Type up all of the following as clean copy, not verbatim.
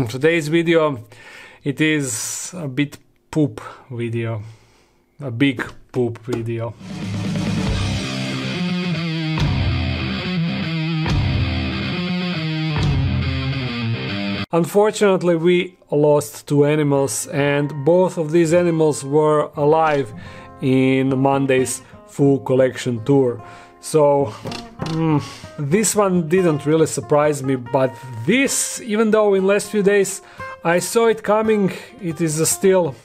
Today's video, it is a bit poop video, a big poop video. Unfortunately, we lost two animals, and both of these animals were alive in Monday's full collection tour. So this one didn't really surprise me, but this, even though in last few days I saw it coming, it is still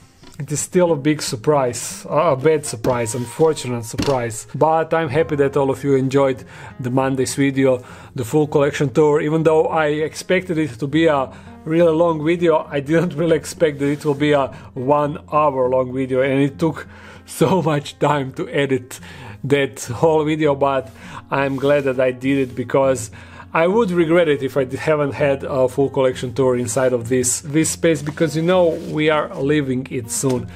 a big surprise, a bad surprise, unfortunate surprise. But I'm happy that all of you enjoyed the Monday's video, the full collection tour. Even though I expected it to be a really long video, I didn't really expect that it will be a 1 hour long video, and it took so much time to edit that whole video, but I'm glad that I did it, because I would regret it if I haven't had a full collection tour inside of this space, because you know we are leaving it soon.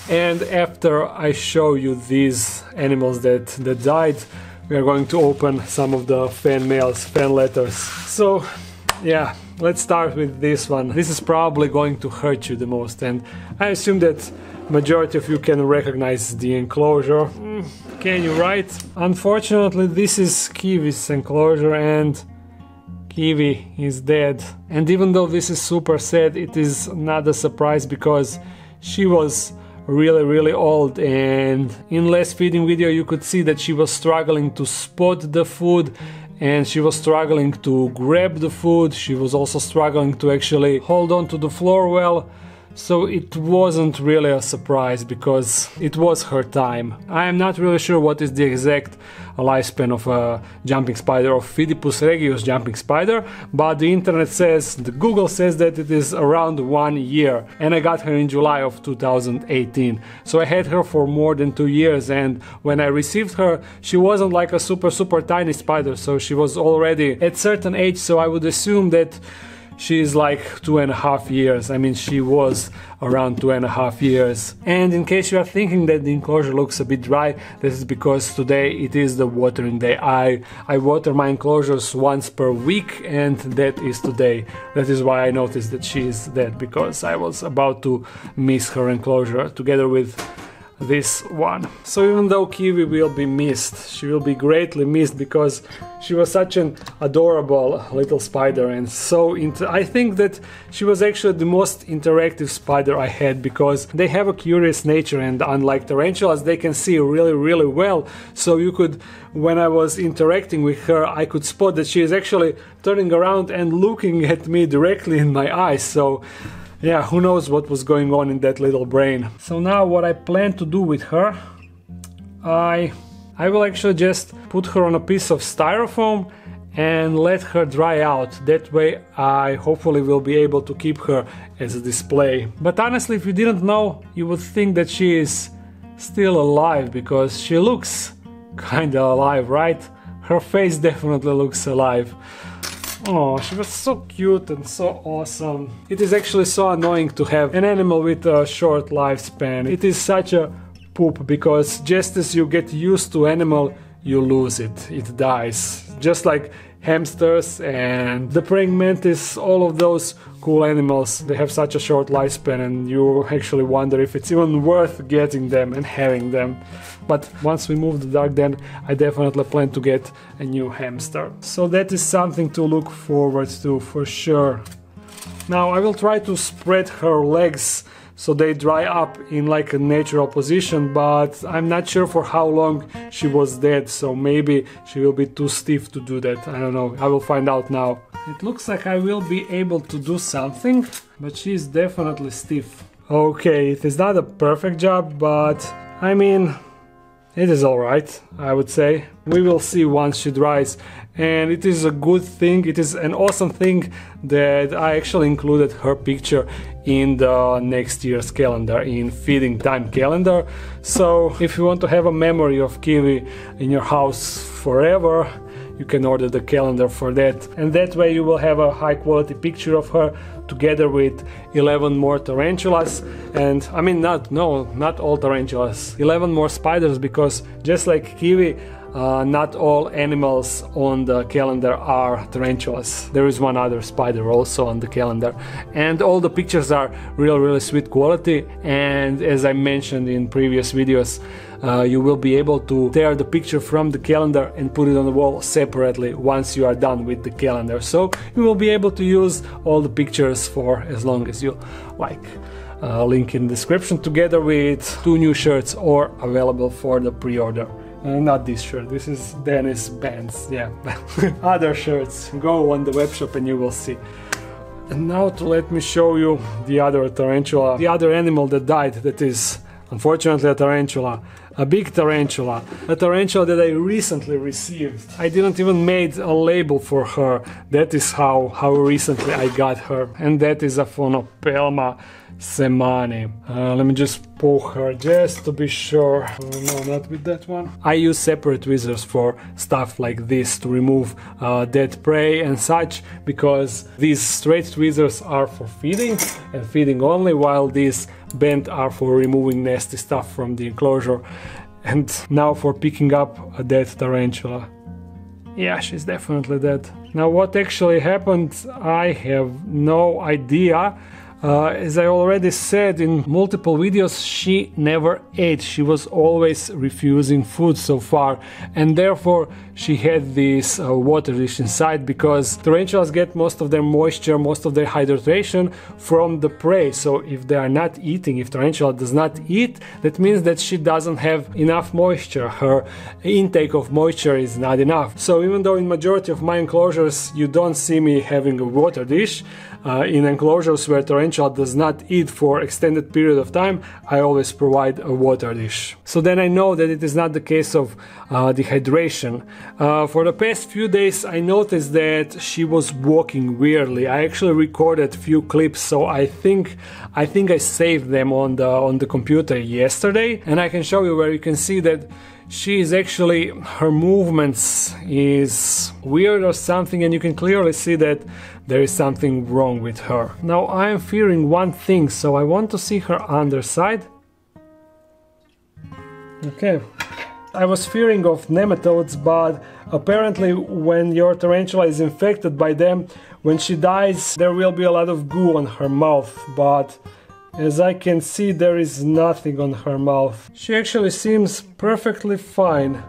And after I show you these animals that died, we are going to open some of the fan mails, fan letters. So yeah, let's start with this one. This is probably going to hurt you the most, and I assume that majority of you can recognize the enclosure. Can you, right? Unfortunately, this is Kiwi's enclosure, and Kiwi is dead. And even though this is super sad, it is not a surprise, because she was really old, and in last feeding video you could see that she was struggling to spot the food, and she was struggling to grab the food. She was also struggling to actually hold on to the floor well. So it wasn't really a surprise, because it was her time. I am not really sure what is the exact lifespan of a jumping spider, of Phidippus regius jumping spider, but the internet says, the Google says that it is around 1 year, and I got her in July of 2018. So I had her for more than 2 years, and when I received her, she wasn't like a super tiny spider, so she was already at certain age, so I would assume that she is like 2.5 years. I mean, she was around 2.5 years. And in case you are thinking that the enclosure looks a bit dry, this is because today it is the watering day. I water my enclosures once per week, and that is today. That is why I noticed that she is dead, because I was about to miss her enclosure together with this one. So even though Kiwi will be missed, she will be greatly missed, because she was such an adorable little spider, and so I think that she was actually the most interactive spider I had, because they have a curious nature, and unlike tarantulas, they can see really well. So you could, when I was interacting with her, I could spot that she is actually turning around and looking at me directly in my eyes. So yeah, who knows what was going on in that little brain. So now what I plan to do with her, I will actually just put her on a piece of styrofoam and let her dry out. That way I hopefully will be able to keep her as a display. But honestly, if you didn't know, you would think that she is still alive, because she looks kinda alive, right? Her face definitely looks alive. Oh, she was so cute and so awesome. It is actually so annoying to have an animal with a short lifespan. It is such a poop, because just as you get used to animal, you lose it. It dies. Just like hamsters and the praying mantis, all of those cool animals, they have such a short lifespan, and you actually wonder if it's even worth getting them and having them. But once we move the dog, then I definitely plan to get a new hamster. So that is something to look forward to for sure. Now I will try to spread her legs so they dry up in like a natural position, but I'm not sure for how long she was dead, so maybe she will be too stiff to do that. I don't know, I will find out now. It looks like I will be able to do something, but she is definitely stiff. Okay, it is not a perfect job, but I mean, it is alright, I would say. We will see once she dries, and it is a good thing, it is an awesome thing that I actually included her picture in the next year's calendar, in feeding time calendar. So if you want to have a memory of Kiwi in your house forever, you can order the calendar for that, and that way you will have a high quality picture of her together with 11 more tarantulas, and I mean not all tarantulas, 11 more spiders, because just like Kiwi, not all animals on the calendar are tarantulas. There is one other spider also on the calendar, and all the pictures are really sweet quality. And as I mentioned in previous videos, you will be able to tear the picture from the calendar and put it on the wall separately once you are done with the calendar. So you will be able to use all the pictures for as long as you like. Link in the description, together with 2 new shirts are available for the pre-order. Not this shirt, this is Dennis Benz, yeah. Other shirts, go on the web shop and you will see. And now let me show you the other tarantula, the other animal that died, that is unfortunately a tarantula. A big tarantula, a tarantula that I recently received. I didn't even made a label for her. That is how recently I got her. And that is a aphonopelma seemanni. Let me just poke her just to be sure. No, not with that one. I use separate tweezers for stuff like this to remove dead prey and such, because these straight tweezers are for feeding and feeding only, while these bent are for removing nasty stuff from the enclosure. And now for picking up a dead tarantula. Yeah, she's definitely dead. Now what actually happened, I have no idea. As I already said in multiple videos, she never ate. She was always refusing food so far, and therefore she had this water dish inside, because tarantulas get most of their moisture, most of their hydration from the prey. So if they are not eating, if tarantula does not eat, that means that she doesn't have enough moisture. Her intake of moisture is not enough. So even though in majority of my enclosures you don't see me having a water dish, in enclosures where tarantula does not eat for extended period of time, I always provide a water dish. So then I know that it is not the case of dehydration. For the past few days I noticed that she was walking weirdly. I actually recorded few clips, so I think I saved them on the computer yesterday, and I can show you where you can see that she is actually, her movements is weird or something, and you can clearly see that there is something wrong with her. Now I am fearing one thing, so I want to see her underside. Okay. I was fearing of nematodes, but apparently when your tarantula is infected by them, when she dies, there will be a lot of goo on her mouth, but as I can see, there is nothing on her mouth. She actually seems perfectly fine.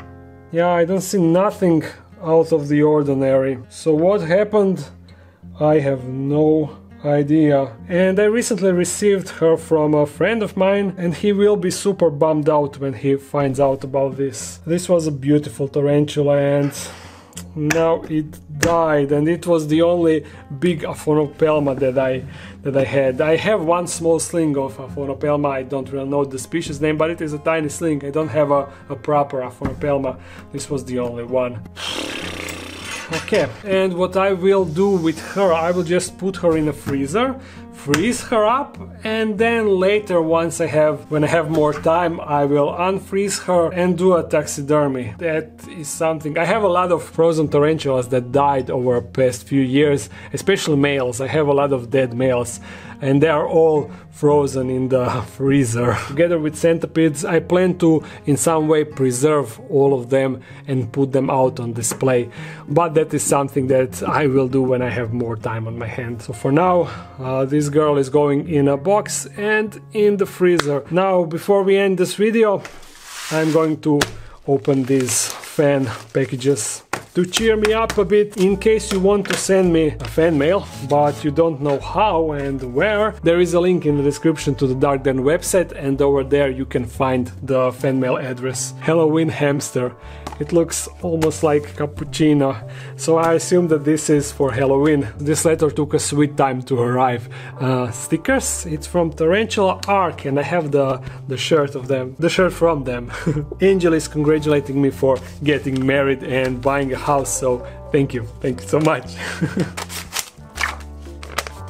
Yeah, I don't see nothing out of the ordinary. So what happened? I have no idea. And I recently received her from a friend of mine, and he will be super bummed out when he finds out about this. This was a beautiful tarantula, and now it died, and it was the only big aphonopelma that I had. I have one small sling of aphonopelma. I don't really know the species name, but it is a tiny sling. I don't have a proper aphonopelma. This was the only one. Okay, and what I will do with her, I will just put her in a freezer, freeze her up, and then later, when I have more time, I will unfreeze her and do a taxidermy. That is something. I have a lot of frozen tarantulas that died over the past few years, especially males. I have a lot of dead males, and they are all frozen in the freezer. Together with centipedes, I plan to in some way preserve all of them and put them out on display. But that is something that I will do when I have more time on my hand. So for now, this girl is going in a box and in the freezer. Now, before we end this video, I'm going to open these fan packages to cheer me up a bit. In case you want to send me a fan mail, but you don't know how and where, there is a link in the description to the Dark Den website, and over there you can find the fan mail address. Halloween hamster. It looks almost like cappuccino, so I assume that this is for Halloween. This letter took a sweet time to arrive. Stickers? It's from Tarantula Arc, and I have the shirt of them, the shirt from them. Angel is congratulating me for getting married and buying a house, so thank you so much.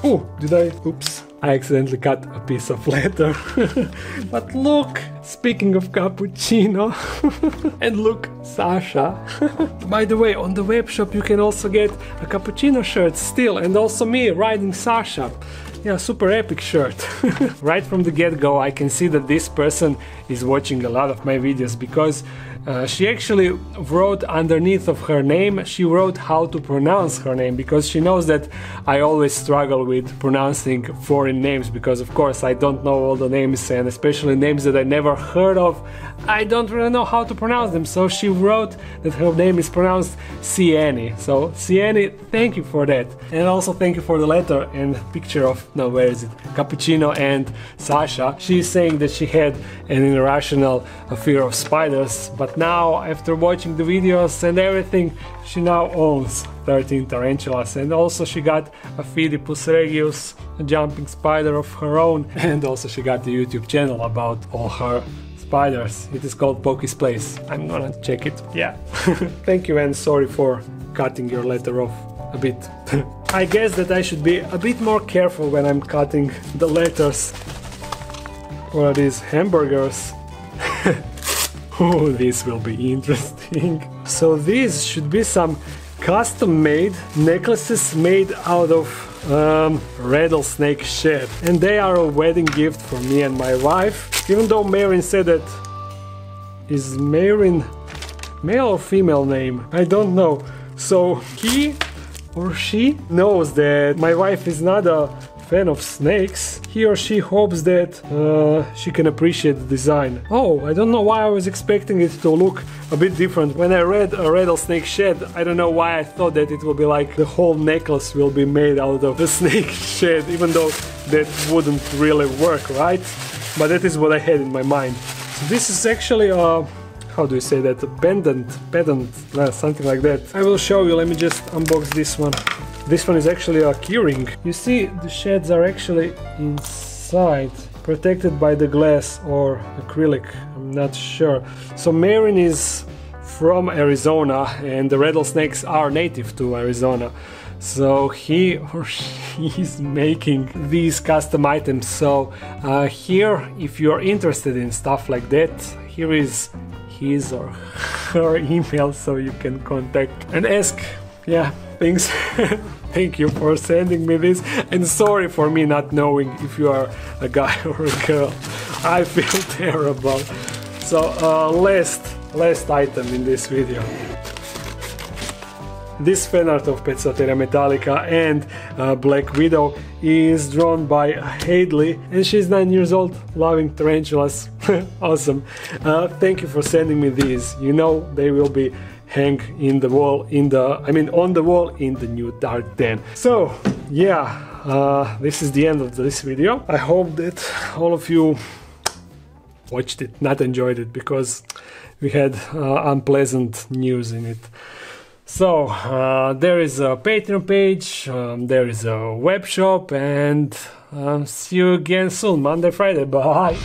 Oh, oops. I accidentally cut a piece of letter. But look, speaking of cappuccino, and look, Sasha. By the way, on the web shop you can also get a cappuccino shirt still, and also me riding Sasha. Yeah, super epic shirt. Right from the get-go I can see that this person is watching a lot of my videos, because She actually wrote underneath of her name, she wrote how to pronounce her name, because she knows that I always struggle with pronouncing foreign names, because of course I don't know all the names, and especially names that I never heard of, I don't really know how to pronounce them. So she wrote that her name is pronounced seemanni. So seemanni, thank you for that. And also thank you for the letter and picture of, no, where is it? Cappuccino and Sasha. She's saying that she had an irrational fear of spiders, but now after watching the videos and everything, she now owns 13 tarantulas, and also she got a phidippus regius, a jumping spider of her own, and also she got the YouTube channel about all her spiders. It is called Pokey's Place. I'm gonna check it. Yeah. Thank you, and sorry for cutting your letter off a bit. I guess that I should be a bit more careful when I'm cutting the letters. What are these hamburgers? Oh, this will be interesting. So these should be some custom-made necklaces made out of rattlesnake shed, and they are a wedding gift for me and my wife. Even though Marin said that, is Marin male or female name? I don't know. So he or she knows that my wife is not a fan of snakes. He or she hopes that she can appreciate the design. Oh, I don't know why I was expecting it to look a bit different. When I read a rattlesnake shed, I don't know why I thought that it will be like the whole necklace will be made out of the snake shed, even though that wouldn't really work, right? But that is what I had in my mind. So this is actually a, how do you say that, a pendant, something like that. I will show you, let me just unbox this one. This one is actually a keyring. You see, the sheds are actually inside, protected by the glass or acrylic, I'm not sure. So Marin is from Arizona, and the rattlesnakes are native to Arizona. So he or she is making these custom items. So here, if you're interested in stuff like that, here is his or her email, so you can contact and ask, yeah, things. Thank you for sending me this, and sorry for me not knowing if you are a guy or a girl. I feel terrible. So last item in this video. This fan art of Pezzateria Metallica and Black Widow is drawn by Hadley, and she's 9 years old, loving tarantulas. Awesome. Thank you for sending me these. You know, they will be hang in the wall on the wall in the new dark den. So yeah, this is the end of this video. I hope that all of you watched it, not enjoyed it, because we had unpleasant news in it. So there is a Patreon page, there is a web shop, and see you again soon, Monday, Friday. Bye.